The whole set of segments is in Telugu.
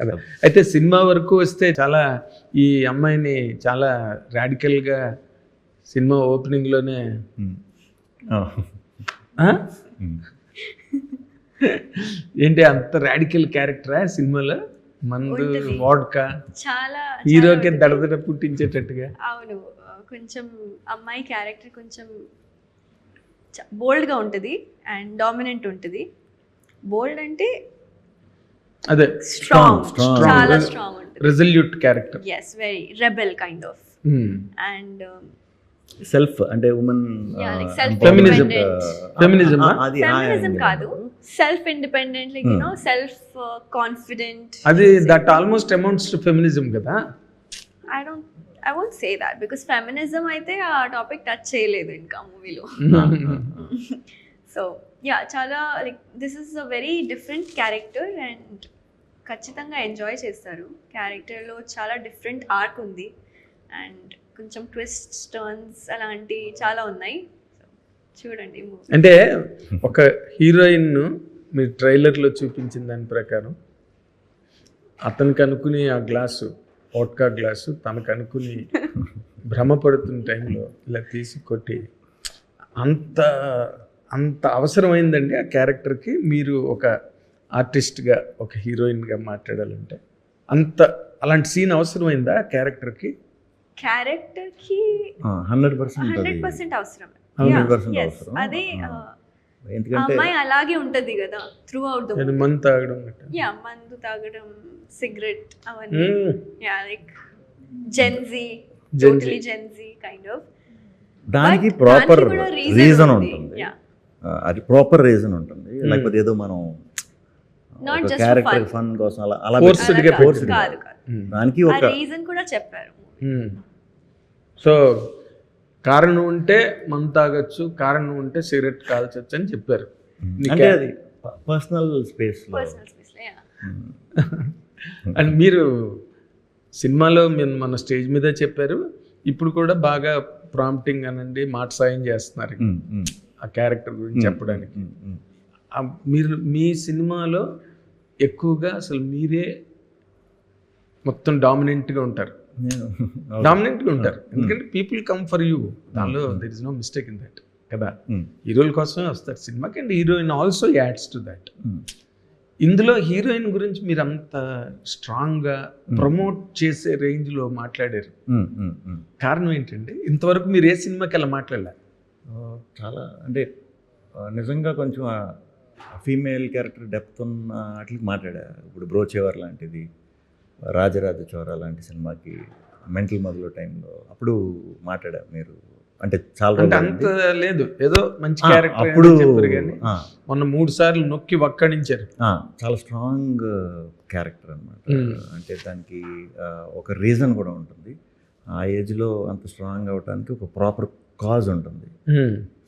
కదా. అయితే సినిమా వరకు వస్తే చాలా ఈ అమ్మాయిని చాలా రాడికల్గా సినిమా ఓపెనింగ్లోనే ఏంటి అంత రాడికల్ క్యారెక్టరా సినిమాలో? మందు వాడ్కా చాలా హీరోకి దడదడ పుట్టించేటట్టుగా. అవును, కొంచెం అమ్మాయి క్యారెక్టర్ కొంచెం బోల్డ్గా ఉంటుంది అండ్ డామినెంట్ ఉంటుంది. బోల్డ్ అంటే అదే స్ట్రాంగ్, చాలా స్ట్రాంగ్ ఉంటుంది. Resolute character. Yes, very rebel kind of. And self అంటే ఉమెన్ ఫెమినిజం కాదు, self independent, like you know self confident. అది that almost amounts to feminism కదా. I won't say that because feminism అయితే ఆ టాపిక్ టచ్ చేయలేదు ఇంకా మూవీలో. సో యా, చాలా like this is a very different character and ఖచ్చితంగా ఎంజాయ్ చేస్తారు. క్యారెక్టర్లో చాలా డిఫరెంట్ ఆర్క్ ఉంది అండ్ కొంచెం ట్విస్ట్స్, టర్న్స్ అలాంటి చాలా ఉన్నాయి. చూడండి మూవీ. అంటే ఒక హీరోయిన్ మీరు ట్రైలర్లో చూపించిన దాని ప్రకారం అతనికి అనుకుని ఆ గ్లాసు వోడ్కా గ్లాసు తనకు అనుకుని భ్రమపడుతున్న టైంలో ఇలా తీసి కొట్టి అంత అంత అవసరమైందండి ఆ క్యారెక్టర్కి. మీరు ఒక ఆర్టిస్ట్గా ఒక హీరోయిన్గా మాట్లాడాలంటే అంత అలాంటి సీన్ అవసరమైందా ఆ క్యారెక్టర్కి? 100% అవసరం. అదే అమ్మాయి అలాగే ఉంటది కదా త్రూ అవుట్ ద మూవీ. మందు తాగడం, మందు తాగడం, సిగరెట్, అవన్నీ. Like Gen Z, totally Gen Z kind of. దానికి ప్రాపర్ రీజన్ ఉంటుంది. అది ప్రాపర్ రీజన్ ఉంటుంది. లేకపోతే ఏదో మనం నాట్ జస్ట్ క్యారెక్టర్ ఫన్ కోసం అలా కాదు. దానికి ఒక రీజన్ కూడా చెప్పారు. సో కారణం ఉంటే మందు తాగొచ్చు, కారణం ఉంటే సిగరెట్ కాల్చొచ్చు అని చెప్పారు. అంటే అది పర్సనల్ స్పేస్. అండ్ మీరు సినిమాలో మన స్టేజ్ మీద చెప్పారు, ఇప్పుడు కూడా బాగా ప్రాంప్టింగ్ అనండి మాట సాయం చేస్తున్నారు ఆ క్యారెక్టర్ గురించి చెప్పడానికి. మీరు మీ సినిమాలో ఎక్కువగా అసలు మీరే మొత్తం డామినెంట్గా ఉంటారు. ఎందుకంటే పీపుల్ కమ్ ఫర్ యూ, దానిలో there is no mistake in that కదా. హీరోల కోసమే వస్తారు సినిమాకి and heroine also adds to that. ఇందులో హీరోయిన్ గురించి మీరు అంత స్ట్రాంగ్గా ప్రమోట్ చేసే రేంజ్లో మాట్లాడారు. కారణం ఏంటండి? ఇంతవరకు మీరు ఏ సినిమాకి అలా మాట్లాడలే. చాలా అంటే నిజంగా కొంచెం ఫీమేల్ క్యారెక్టర్ డెప్త్ ఉన్న వాటికి మాట్లాడా. ఇప్పుడు బ్రోచేవర్ లాంటిది, రాజరాజ చోరా లాంటి సినిమాకి మెంటల్ మొదలు టైంలో అప్పుడు మాట్లాడా. మీరు అంటే చాలా అంత లేదు, ఏదో మంచి క్యారెక్టర్ అప్పుడు చెప్పారు కానీ మొన్న 3 సార్లు నొక్కి వక్కడించారు. చాలా స్ట్రాంగ్ క్యారెక్టర్ అన్నమాట. అంటే దానికి ఒక రీజన్ కూడా ఉంటుంది. ఆ ఏజ్లో అంత స్ట్రాంగ్ అవడానికి ఒక ప్రాపర్ కాజ్ ఉంటుంది.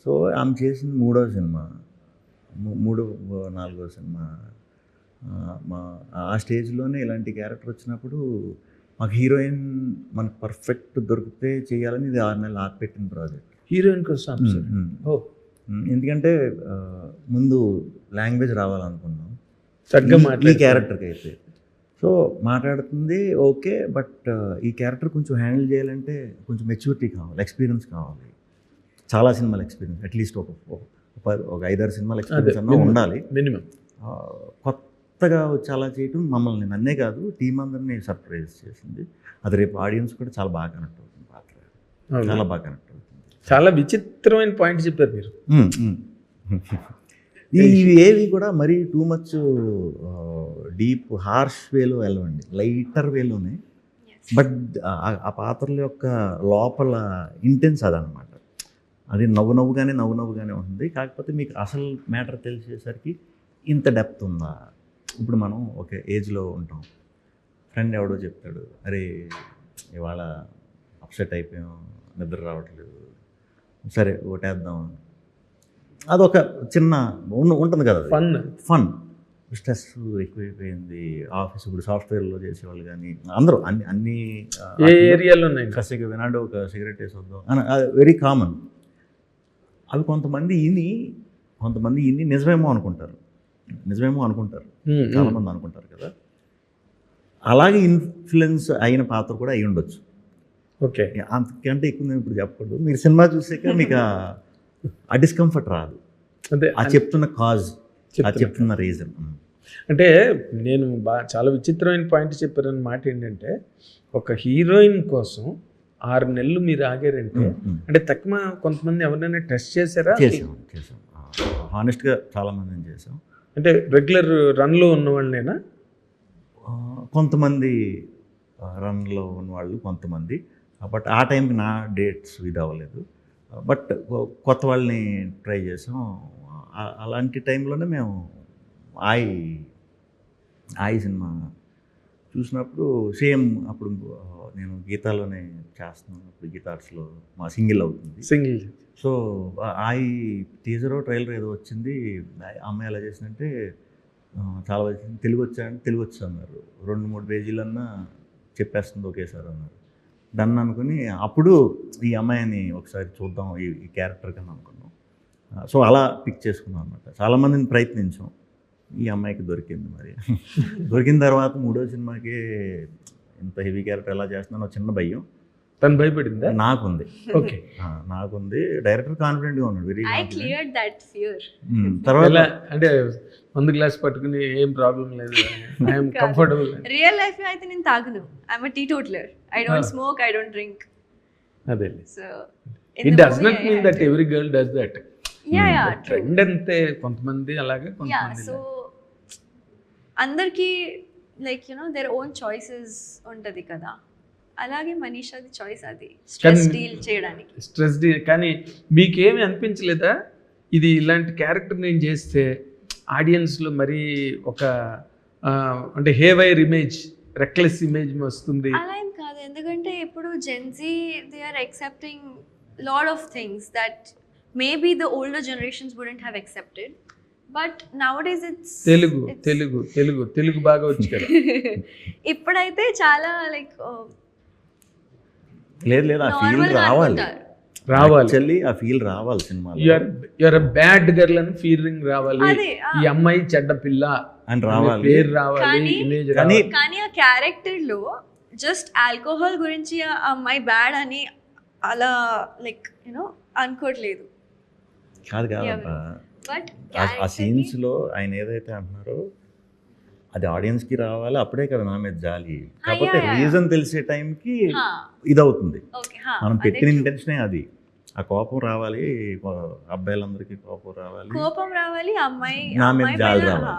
సో ఆమె చేసిన 3వ సినిమా, 4వ సినిమా, ఆ స్టేజ్లోనే ఇలాంటి క్యారెక్టర్ వచ్చినప్పుడు మాకు హీరోయిన్ మనకు పర్ఫెక్ట్ దొరికితే చేయాలని ఇది 6 నెలలు ఆపిపెట్టిన ప్రాజెక్ట్. హీరోయిన్ కోసం ఎందుకంటే ముందు లాంగ్వేజ్ రావాలనుకున్నాం ఈ క్యారెక్టర్కి అయితే. సో మాట్లాడుతుంది ఓకే, బట్ ఈ క్యారెక్టర్ కొంచెం హ్యాండిల్ చేయాలంటే కొంచెం మెచ్యూరిటీ కావాలి, ఎక్స్పీరియన్స్ కావాలి. చాలా సినిమాల ఎక్స్పీరియన్స్, అట్లీస్ట్ ఒక 5-6 సినిమాల ఎక్స్పీరియన్స్ అన్నా ఉండాలి మినిమం. కొత్తగా వచ్చి అలా చేయటం మమ్మల్ని, నన్నే కాదు టీం అందరినీ సర్ప్రైజ్ చేసింది. అది రేపు ఆడియన్స్ కూడా చాలా బాగా కనెక్ట్ అవుతుంది. పాత్ర చాలా బాగా కనెక్ట్ అవుతుంది. చాలా విచిత్రమైన పాయింట్ చెప్పారు మీరు. ఇవి ఏవి కూడా మరీ టూ మచ్ డీప్ హార్ష్ వేలో వెళ్ళవండి, లైటర్ వేలోనే. బట్ ఆ పాత్రల యొక్క లోపల ఇంటెన్స్ అదనమాట. అది నవ్వునవ్వుగానే ఉంటుంది. కాకపోతే మీకు అసలు మ్యాటర్ తెలిసేసరికి ఇంత డెప్త్ ఉందా. ఇప్పుడు మనం ఒక ఏజ్లో ఉంటాం, ఫ్రెండ్ ఎవడో చెప్తాడు, అరే ఇవాళ అప్సెట్ అయిపోయాం, నిద్ర రావట్లేదు, సరే ఓటేద్దాం. అదొక చిన్న ఉంటుంది కదా, ఫన్. స్ట్రెస్ ఎక్కువైపోయింది ఆఫీస్. ఇప్పుడు సాఫ్ట్వేర్లో చేసేవాళ్ళు కానీ అందరూ అన్ని ఏరియాలో ఉన్నాయి. కసిగా వినాడు ఒక సిగరెట్ వేసొద్దాం అని, అది వెరీ కామన్. అవి కొంతమంది నిజమేమో అనుకుంటారు చాలామంది అనుకుంటారు కదా. అలాగే ఇన్ఫ్లుయెన్స్ అయిన పాత్ర కూడా అయి ఉండొచ్చు. ఓకే. అంతకంటే ఎక్కువ నేను ఇప్పుడు చెప్పకూడదు. మీరు సినిమా చూసాక మీకు ఆ డిస్కంఫర్ట్ రాదు. అదే ఆ చెప్తున్న కాజ్, ఆ చెప్తున్న రీజన్. అంటే నేను చాలా విచిత్రమైన పాయింట్ చెప్పారన్న మాట ఏంటంటే, ఒక హీరోయిన్ కోసం 6 నెలలు మీరు ఆగారంటే, అంటే తక్కువ కొంతమంది ఎవరైనా టెస్ట్ చేశారా? చేసాం. హానెస్ట్గా చాలామందిని చేసాం. అంటే రెగ్యులర్ రన్లో ఉన్న వాళ్ళనేనా? కొంతమంది రన్లో ఉన్నవాళ్ళు, కొంతమంది. బట్ ఆ టైంకి నా డేట్స్ ఇది అవ్వలేదు. బట్ కొత్త వాళ్ళని ట్రై చేసాం. అలాంటి టైంలోనే మేము ఆయి సినిమా చూసినప్పుడు సేమ్ అప్పుడు నేను గీతాలోనే చేస్తున్నాను. అప్పుడు గీతా ఆర్ట్స్లో మా సింగిల్ అవుతుంది. సింగిల్. సో ఆయి టీజరో ట్రైలర్ ఏదో వచ్చింది. అమ్మాయి ఎలా చేసిందంటే చాలా వచ్చింది. తెలుగు వచ్చా అంటే తెలుగు వచ్చి అన్నారు. 2-3 పేజీలన్నా చెప్పేస్తుంది ఒకేసారి అన్నారు. డన్ అనుకుని అప్పుడు ఈ అమ్మాయిని ఒకసారి చూద్దాం ఈ క్యారెక్టర్ కన్నా అనుకున్నాం. సో అలా పిక్ చేసుకున్నాం అనమాట. చాలామందిని ప్రయత్నించాం. ఈ అమ్మాయికి దొరికింది. మరి దొరికిన తర్వాత 3వ సినిమాకి ఇంత హెవీ క్యారెక్టర్ ఎలా చేస్తున్నానో చిన్న భయం. తను భయపడిందా? నాకుంది. ఓకే. నాకుంది. డైరెక్టర్ కాన్ఫిడెంట్గా ఉన్నాడు. Very I cleared that fear. తర్వాత అంటే మందు గ్లాస్ పట్టుకుని ఏం ప్రాబ్లం లేదు, ఐఎమ్ కంఫర్టబుల్. రియల్ లైఫ్ లో అయితే నేను తాగను. I'm a teetotaler. I don't smoke, I don't drink. అదే. So it does not mean that every girl does that. yeah, trend అంతే. కొంతమంది అలాగే, yeah. కొంతమంది So అందరికి లైక్ their own choices ఉంటది కదా. అలాగే మనీషాది చాయిస్ అది స్ట్రెస్ డీల్ చేయడానికి. Stress deal. కానీ మీకేమి అనిపించలేదా ఇది ఇలాంటి క్యారెక్టర్ నేను చేస్తే ఆడియన్స్లో మరీ ఒక అంటే హేవైర్ ఇమేజ్, రెక్లెస్ ఇమేజ్ వస్తుంది? అలా ఏం కాదు. ఎందుకంటే ఇప్పుడు Gen Z they are accepting lot of things that maybe the older generations wouldn't have accepted. But nowadays it's Telugu బాగా వచ్చు కదా. ఇప్పుడైతే చాలా లైక్ లేదు ఆ ఫీల్ రావాలి. యాక్చువల్లీ ఆ ఫీల్ రావాలి సినిమాలో. యూఆర్ ఎ బ్యాడ్ గర్ల్ అని ఫీలింగ్ రావాలి. ఈ అమ్మాయి చెడ్డ పిల్ల అని రావాలి, పేరు రావాలి, ఇమేజ్ రావాలి. కానీ ఆ క్యారెక్టర్ లో జస్ట్ ఆల్కహాల్ గురించి ఆ అమ్మాయి బ్యాడ్ అని అలా లైక్ అనుకోవట్లేదు. కాదు బట్ ఆ సీన్స్లో ఆయన ఏదైతే అంటున్నారో అది ఆడియన్స్కి రావాలి. అప్పుడే కదా నా మీద జాలి. కాకపోతే రీజన్ తెలిసే టైంకి ఇదవుతుంది. మనం పెట్టిన ఇంటెన్షనే అది. ఆ కోపం రావాలి, అబ్బాయిలందరికీ కోపం రావాలి, అమ్మాయి నా మీద జాలి రావాలి.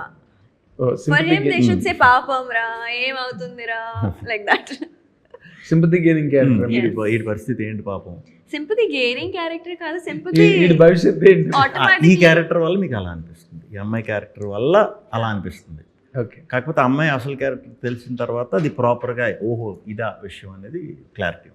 For him they should say పాపం రా, ఏమవుతుందిరా, like that. Sympathy gaining character. ఈ పరిస్థితి ఏంటి పాపం. సింపతి గెయినింగ్ క్యారెక్టర్ కాదు, సింపతి భవిష్యత్తు ఏంటి. ఈ క్యారెక్టర్ వల్ల మీకు అలా అనిపిస్తుంది, ఈ అమ్మాయి క్యారెక్టర్ వల్ల అలా అనిపిస్తుంది. ఓకే. కాకపోతే అమ్మాయి అసలు క్యారెక్టర్ తెలిసిన తర్వాత అది ప్రాపర్గా ఓహో ఇదా విషయం అనేది క్లారిటీ.